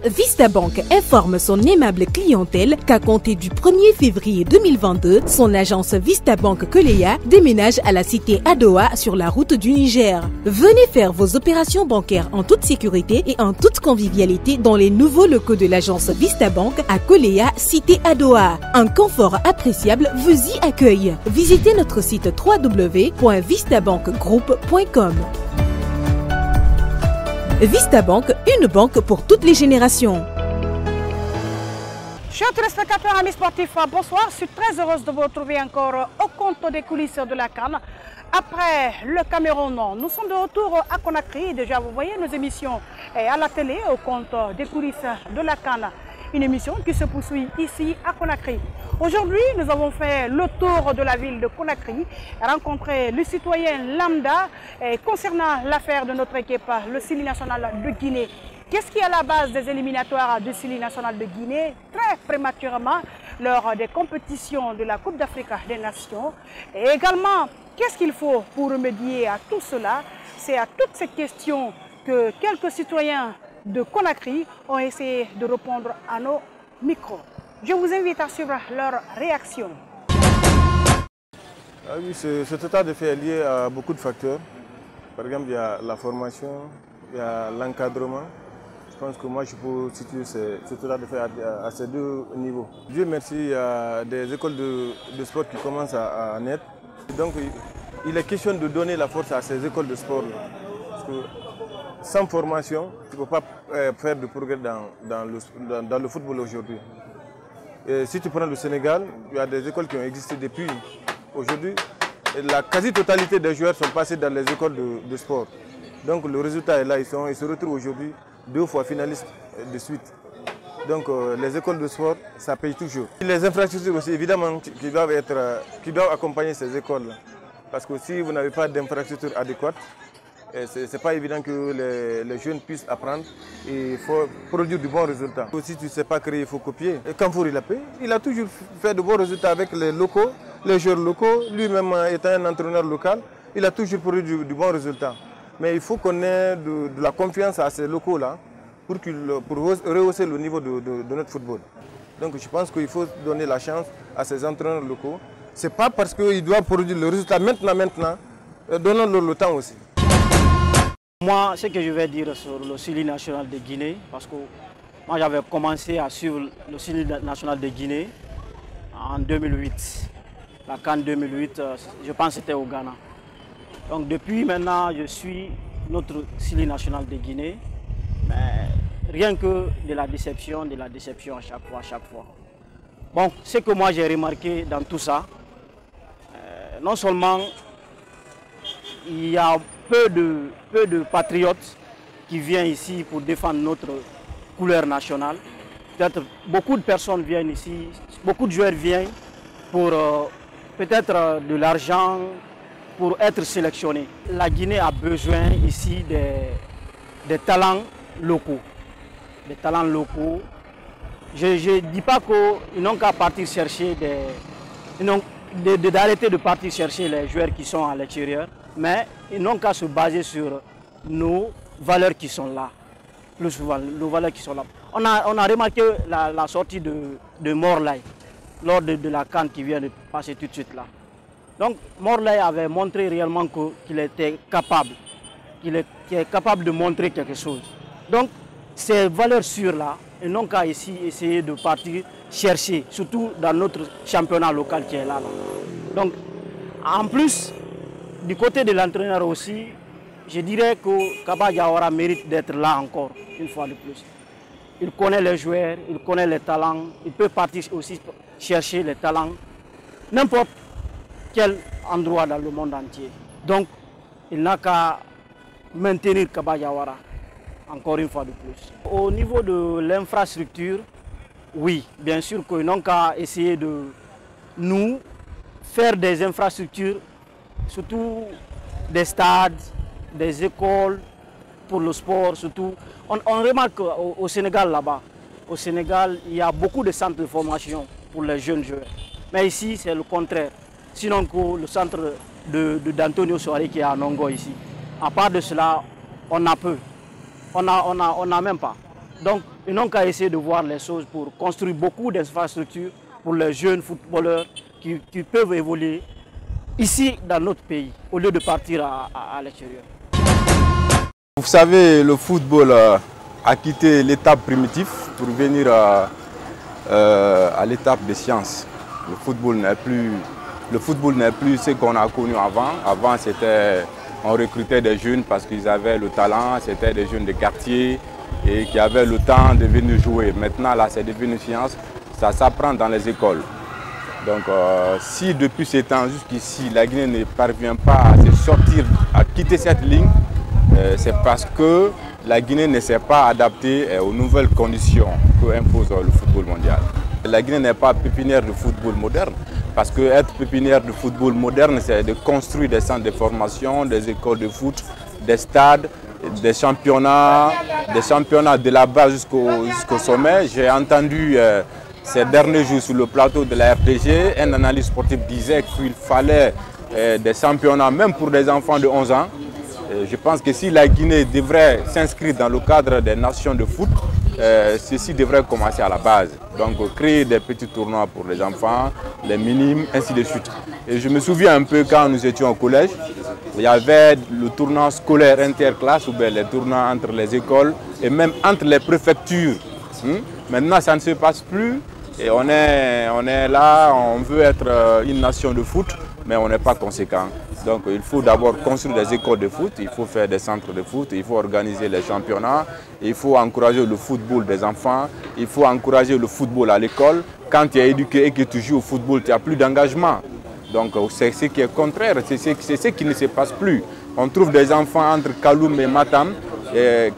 Vistabank informe son aimable clientèle qu'à compter du 1er février 2022, son agence Vistabank Koleya déménage à la cité Adowa sur la route du Niger. Venez faire vos opérations bancaires en toute sécurité et en toute convivialité dans les nouveaux locaux de l'agence Vistabank à Koleya, cité Adowa. Un confort appréciable vous y accueille. Visitez notre site www.vistabankgroup.com. Vistabank, une banque pour toutes les générations. Chers téléspectateurs, amis sportifs, bonsoir. Je suis très heureuse de vous retrouver encore au compte des coulisses de la CAN. Après le Cameroun, nous sommes de retour à Conakry. Déjà, vous voyez nos émissions à la télé au compte des coulisses de la CAN. Une émission qui se poursuit ici à Conakry. Aujourd'hui, nous avons fait le tour de la ville de Conakry, rencontré le citoyen lambda concernant l'affaire de notre équipe, le Sili national de Guinée. Qu'est-ce qui est à la base des éliminatoires du Sili national de Guinée, très prématurément, lors des compétitions de la Coupe d'Afrique des Nations? Et également, qu'est-ce qu'il faut pour remédier à tout cela? C'est à toutes ces questions que quelques citoyens de Conakry ont essayé de répondre à nos micros. Je vous invite à suivre leurs réactions. Ah oui, cet état de fait est lié à beaucoup de facteurs. Par exemple, il y a la formation, il y a l'encadrement. Je pense que moi, je peux situer cet état de fait à ces deux niveaux. Dieu merci, il y a des écoles de sport qui commencent à naître. Donc, il est question de donner la force à ces écoles de sport. Parce que sans formation, tu ne peux pas faire de progrès dans le football aujourd'hui. Si tu prends le Sénégal, il y a des écoles qui ont existé depuis aujourd'hui. La quasi-totalité des joueurs sont passés dans les écoles de sport. Donc le résultat est là, ils se retrouvent aujourd'hui 2 fois finalistes de suite. Donc les écoles de sport, ça paye toujours. Les infrastructures aussi, évidemment, qui doivent accompagner ces écoles. Parce que si vous n'avez pas d'infrastructure adéquate, ce n'est pas évident que les jeunes puissent apprendre et il faut produire de bons résultats. Si tu ne sais pas créer, il faut copier. Et Kamfour, il a toujours fait de bons résultats avec les locaux, les joueurs locaux. Lui-même étant un entraîneur local, il a toujours produit de bons résultats. Mais il faut qu'on ait de la confiance à ces locaux-là pour rehausser le niveau de notre football. Donc je pense qu'il faut donner la chance à ces entraîneurs locaux. Ce n'est pas parce qu'ils doivent produire le résultat maintenant, donnons-leur le temps aussi. Moi, ce que je vais dire sur le Sili national de Guinée, parce que moi j'avais commencé à suivre le Sili national de Guinée en 2008. La CAN 2008, je pense que c'était au Ghana. Donc depuis maintenant, je suis notre Sili national de Guinée. Mais rien que de la déception à chaque fois. Bon, ce que moi j'ai remarqué dans tout ça, non seulement il y a peu de patriotes qui viennent ici pour défendre notre couleur nationale. Peut-être beaucoup de personnes viennent ici, beaucoup de joueurs viennent pour peut-être de l'argent, pour être sélectionnés. La Guinée a besoin ici des talents locaux. Des talents locaux. Je ne dis pas qu'ils n'ont qu'à partir chercher d'arrêter de partir chercher les joueurs qui sont à l'extérieur. Mais ils n'ont qu'à se baser sur nos valeurs qui sont là. Plus souvent, nos valeurs qui sont là. On a remarqué la sortie de Morlaye lors de la CAN qui vient de passer tout de suite là. Donc Morlaye avait montré réellement qu'il était capable, qu'il est capable de montrer quelque chose. Donc ces valeurs sûres là, ils n'ont qu'à ici essayer de partir chercher, surtout dans notre championnat local qui est là. Donc en plus, du côté de l'entraîneur aussi, je dirais que Kaba Diawara mérite d'être là encore, une fois de plus. Il connaît les joueurs, il connaît les talents, il peut partir aussi chercher les talents, n'importe quel endroit dans le monde entier. Donc, il n'a qu'à maintenir Kaba Diawara, encore une fois de plus. Au niveau de l'infrastructure, oui, bien sûr qu'ils n'ont qu'à essayer de nous faire des infrastructures, surtout des stades, des écoles pour le sport, surtout. On remarque au Sénégal là-bas, au Sénégal, il y a beaucoup de centres de formation pour les jeunes joueurs. Mais ici, c'est le contraire. Sinon que le centre d'Antonio Soare qui est à Nongo ici. À part de cela, on a peu. On n'a même pas. Donc, Ils n'ont qu'à essayer de voir les choses pour construire beaucoup d'infrastructures pour les jeunes footballeurs qui peuvent évoluer ici dans notre pays, au lieu de partir à l'extérieur. Vous savez, le football a quitté l'étape primitive pour venir à l'étape des sciences. Le football n'est plus ce qu'on a connu avant. Avant, on recrutait des jeunes parce qu'ils avaient le talent, c'était des jeunes de quartier et qui avaient le temps de venir jouer. Maintenant, là, c'est devenu une science, ça s'apprend dans les écoles. Donc, si depuis ces temps jusqu'ici, la Guinée ne parvient pas à se sortir, à quitter cette ligne, c'est parce que la Guinée ne s'est pas adaptée aux nouvelles conditions que impose le football mondial. La Guinée n'est pas pépinière de football moderne, parce que être pépinière de football moderne, c'est de construire des centres de formation, des écoles de foot, des stades, des championnats de la base jusqu'au sommet. J'ai entendu ces derniers jours sur le plateau de la RTG, un analyste sportif disait qu'il fallait des championnats même pour des enfants de 11 ans. Je pense que si la Guinée devrait s'inscrire dans le cadre des nations de foot, ceci devrait commencer à la base. Donc créer des petits tournois pour les enfants, les minimes, ainsi de suite. Et je me souviens un peu quand nous étions au collège, il y avait le tournoi scolaire interclasse ou bien les tournois entre les écoles et même entre les préfectures. Maintenant ça ne se passe plus et on est là, on veut être une nation de foot, mais on n'est pas conséquent. Donc il faut d'abord construire des écoles de foot, il faut faire des centres de foot, il faut organiser les championnats, il faut encourager le football des enfants, il faut encourager le football à l'école. Quand tu es éduqué et que tu joues au football, tu n'as plus d'engagement. Donc c'est ce qui est contraire, c'est ce qui ne se passe plus. On trouve des enfants entre Kaloum et Matam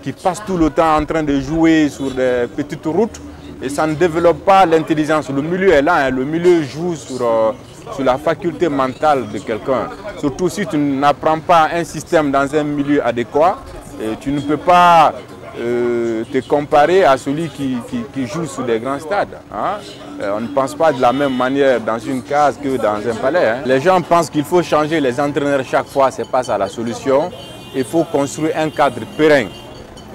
qui passent tout le temps en train de jouer sur des petites routes et ça ne développe pas l'intelligence. Le milieu est là, hein, le milieu joue sur la faculté mentale de quelqu'un. Surtout si tu n'apprends pas un système dans un milieu adéquat, et tu ne peux pas te comparer à celui qui joue sur des grands stades. Hein. On ne pense pas de la même manière dans une case que dans un palais. Hein. Les gens pensent qu'il faut changer les entraîneurs chaque fois, ce n'est pas ça la solution. Il faut construire un cadre pérenne.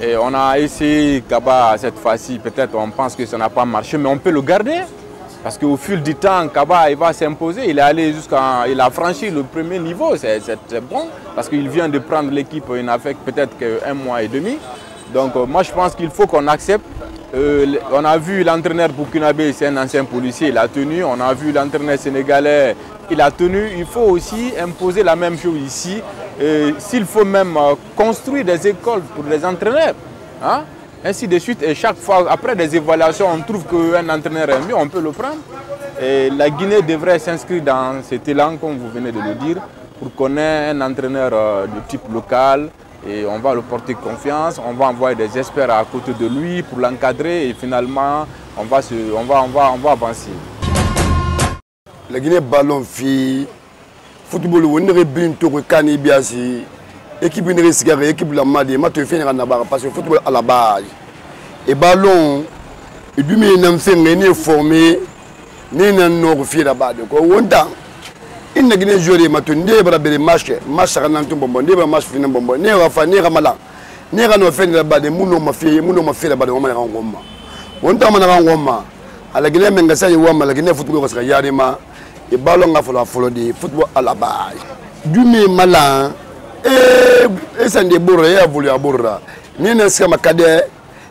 Et on a essayé Kaba cette fois-ci, peut-être on pense que ça n'a pas marché, mais on peut le garder. Parce qu'au fil du temps, Kaba il va s'imposer. Il il a franchi le premier niveau, c'est bon. Parce qu'il vient de prendre l'équipe, il n'a fait peut-être qu'un mois et demi. Donc moi je pense qu'il faut qu'on accepte. On a vu l'entraîneur burkinabé, c'est un ancien policier, il a tenu. On a vu l'entraîneur sénégalais, il a tenu. Il faut aussi imposer la même chose ici. S'il faut même construire des écoles pour les entraîneurs. Hein? Ainsi de suite, et chaque fois, après des évaluations, on trouve qu'un entraîneur est mieux, on peut le prendre. Et la Guinée devrait s'inscrire dans cet élan, comme vous venez de le dire, pour qu'on ait un entraîneur de type local. Et on va le porter confiance, on va envoyer des experts à côté de lui pour l'encadrer et finalement, on va avancer. La Guinée ballon fille, football, on ne rébine tout le cani biasi. Équipe ne risque équipe la madi, ma te fait parce que le football à la base. Et ballon, il dit mais n'en fait rien formé, ni n'en fait là-bas. Donc on a il n'a pas joué ma tu n'es pas des matchs à n'importe bonbon, n'es pas match fini bonbon, n'es pas fan, n'es pas malin, n'es pas no fait là-bas des mouno ma fait là-bas de moment en gomma. On t'a mené en gomma. À la Guinée mengasa youama la Guinée football parce que yarima et ballon a fallu de football à la base. Du mais malin. Et ça ne bourre à voulu à bourra. Ni ne sera ma cadet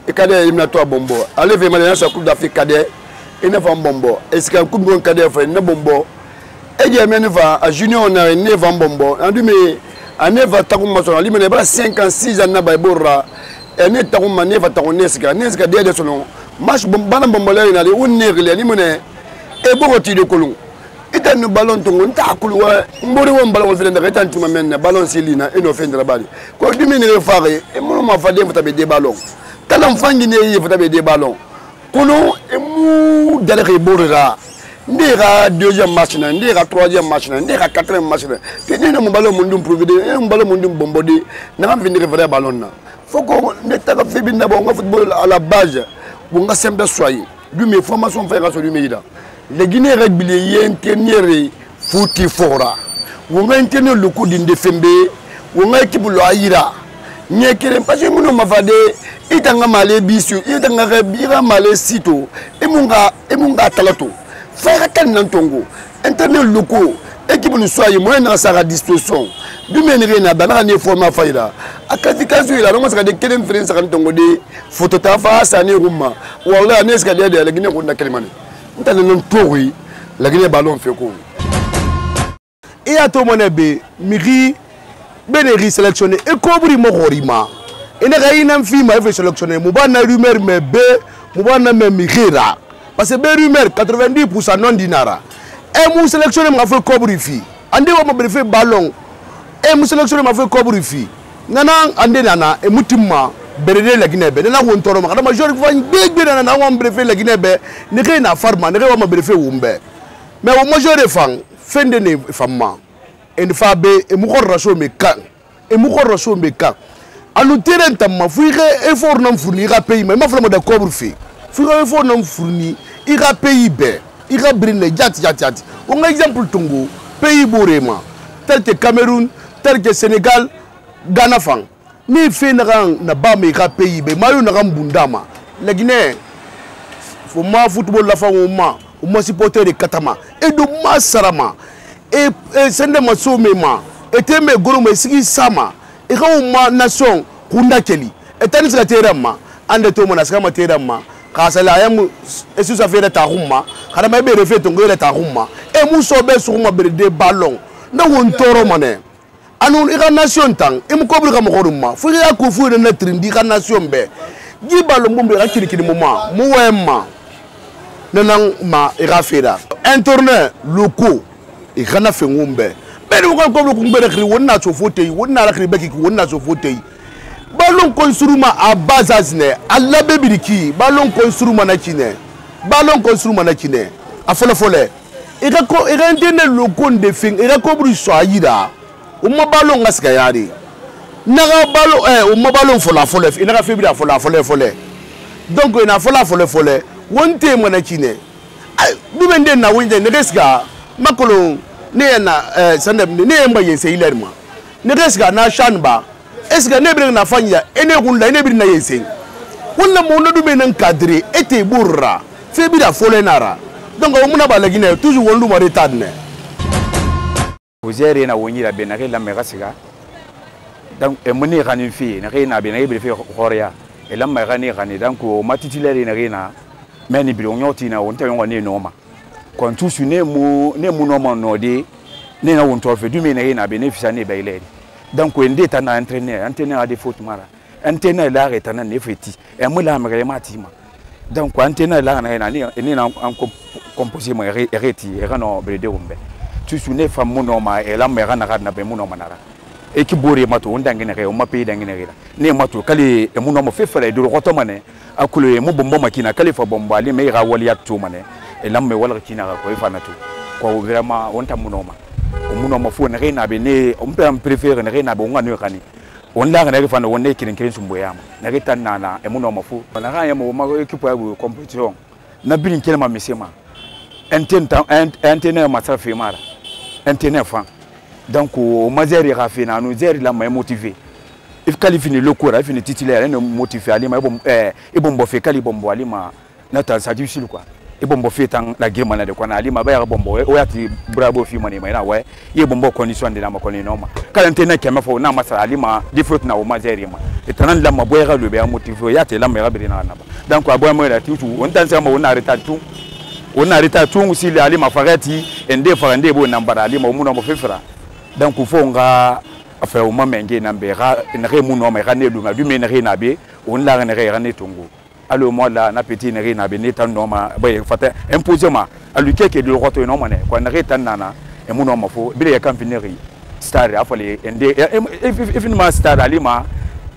et cadet éliminatoire bombo. Allez, venez dans sa coupe d'Afrique cadet et ne va bombo. Est-ce qu'un coupe de cadet fait ne bombo? Et il y a même à junior on a ne va bombo. En du mais à ne va tagouma son ali mais 5 ans 6 ans na bourra. Et ne tagouma ne va tagoneska neska de son match bomba bombo là il a on ne li monnaie et bon ti de colon. Et dans le ballon, on a un ballon de ballon Célina et nos fins de la balle. Quand tu mets les phares, et moi, ma femme, vous avez des ballons. Quand l'enfant guinéen, vous avez des ballons. Colon et mou derrière Borra. N'ira deuxième machine, n'ira troisième machine, n'ira quatrième machine. Tu n'es pas un ballon mondial providé, un ballon mondial bombardé. N'a pas venir vrai ballon. Faut qu'on mette la fébine d'abord au football à la base. Pour nga sembe soyez. Du mes formations faire sur du Meida. Les Guinéens réguliers intenir fouti fora. On va intenir le coup d'indéfendé. On a équipe le aïra. nyekele parce que muno mafade itanga malé bisu itanga malé sito emunga talato faire kan nantongo internet locaux équipe nous soyez moins dans sa disposition du menere na bana ne forma faida akatika zuila longo saka de kelen frère saka ntongo de photo ta fa sani rumma wallahi ne saka de la guinée ko na kelimane ntana non tori la guinée ballon fait ko et à tout mon ébé miri beneri sélectionné et kobri mo horima ene ga ina mfima e sélectionné mubana rumeur me be mubana me mirira parce que be rumeur 90% non dinara et mou sélectionné m'a fait kobri fi ande wa mo fait ballon et mou sélectionné m'a fait kobri fi nana ande nana e mutimma berede la Guinée be nana wontoro ma kada major fany big nana wa mbrefe la Guinée be ne ke na farma ne ke wa mo brefe wumbe mais au major fang fende ne famma en fabe e mukorraso me kan e mukorraso me kan alu terrain tamma fuire effort non fourni ga pays mais ma flama de cobre fi fuire effort non fourni ira pays be ira brine jati on exemple tungo pays borema tel que Cameroun tel que Sénégal Ghana fang ni fe na ba me ira pays be mayu na mbundama la Guinée faut ma football la fang au ma supporter de Katama et de Masarama et sende masome ma et me goro me sigi sama et quand ma nation kunda keli et tani sa terama ande to mona ska ma terama ka sala yam et su sa fait ta rumma kada ma be refet to ngere ta rumma et mu so be so ma be de ballon na won toro mané anu ira nation tang e mu ko bri ka mo rumma fu ya ko fu na trindi ka nation be gi ballon bombe ka kirikiri moment mu wema nanang ma ira fera internet locaux et Ghana fait ngombe mais nous quand comme ngombe rekri wonna so fauteuil wonna rekri beki wonna so fauteuil ballon construuma à bazazne alla bebiriki ballon construuma na kine a fole et ka interne le compte de fin et ka bru so ayida o mo ballon ngaska yari naga ballon o mo ballon fola et naga febira fola donc ina fola wonte mo na kine du bende na winde ne reska makolo ne na sandem ne mba yese ilerma ne reska na shanba eska ne bring na fanya ene kunla ne bring na yese wonna mo no du benen cadre ete burra fe bi da fole nara donc o muna ba la Guinée toujours wondu mo retard ne Ozere na wonyi la benare la merasiga donc e moni rani fi na rena benare be fe khoria e la merani rani donc o matitulaire na rena meni bi onyoti na wonte woni noma quand tout su ne mu no node ne na won to fe du mena na bénéfice ne bailé donc on déta na entraîneur a des fautes mara entraîneur la reta na ne feti e mu la mare matima donc entraîneur la na ni na composé mo reti e rano brede umbe tout su ne fam mu no ma e la mera na na be mu no manara e ki bore mato on dangene re o ma pe dangene re ne mato kale e mu no mo fe fere do roto mane akulo e mu bombo makina kale fa bombo ali me ra wali atto mane et là me wala kina ko ifana tu ko vraiment on ta munoma o munoma fo na rena be ne on peut préférer na rena be on ngano kani on la na refana on ne kirin sumbo yama na reta na e munoma fo na ga yama o ma équipe ya compétition na bilin kelma mesema interne ma safi mara interne fa donc o mazeri rafina no zeri la ma motivé if qualifie le cours il finit titulaire ne motivé ali ma e bombo fe kali bombo ali ma na ta sa difficile quoi e bombo fetan la game na de kwa na ali ma ba ya bombo o yati bravo fi mani mai na we ye bombo condition de la ma koni noma kala ntena kema fo na masa ali ma different na o mazeri ma etanan la ma boyra le be motivé yati la ma be na na ba donc abo mo la tutu on tan sama on arrêta tout aussi le ali ma farati ende farande bo nambara ali ma muno mo fefra donc fo nga afa o mamenge na mbera na re muno ma rane du du menere na be on la rane tongo alors moi là na petit ne rina be ne tan no ma ba fata imposement à lui que de roto no mané ko na retan nana e muno ma fo bi le campineri star afale ende efinima star ali ma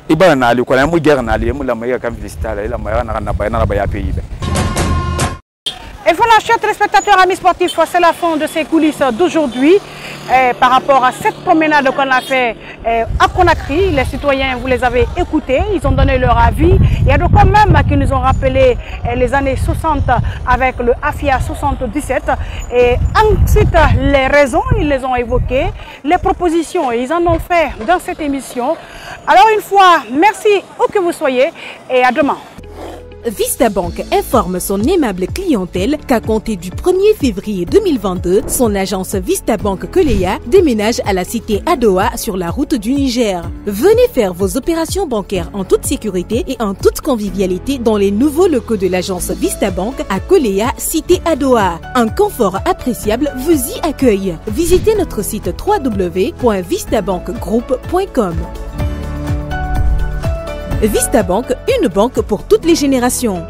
ibana na ali ko na mu guerre na ali mu la ma campineri star la ma na ba ya pays. Et voilà, chers téléspectateurs, amis sportifs, c'est la fin de ces coulisses d'aujourd'hui. Par rapport à cette promenade qu'on a fait à Conakry, les citoyens, vous les avez écoutés, ils ont donné leur avis. Il y a d'autres même qui nous ont rappelé les années 60 avec le AFIA 77. Et ensuite, les raisons, ils les ont évoquées, les propositions, ils en ont fait dans cette émission. Alors une fois, merci où que vous soyez et à demain. Vista Bank informe son aimable clientèle qu'à compter du 1er février 2022, son agence Vista Bank Koleya déménage à la cité Adoa sur la route du Niger. Venez faire vos opérations bancaires en toute sécurité et en toute convivialité dans les nouveaux locaux de l'agence Vista Bank à Koleya, cité Adoa. Un confort appréciable vous y accueille. Visitez notre site www.vistabankgroup.com. Vista Bank, une banque pour toutes les générations.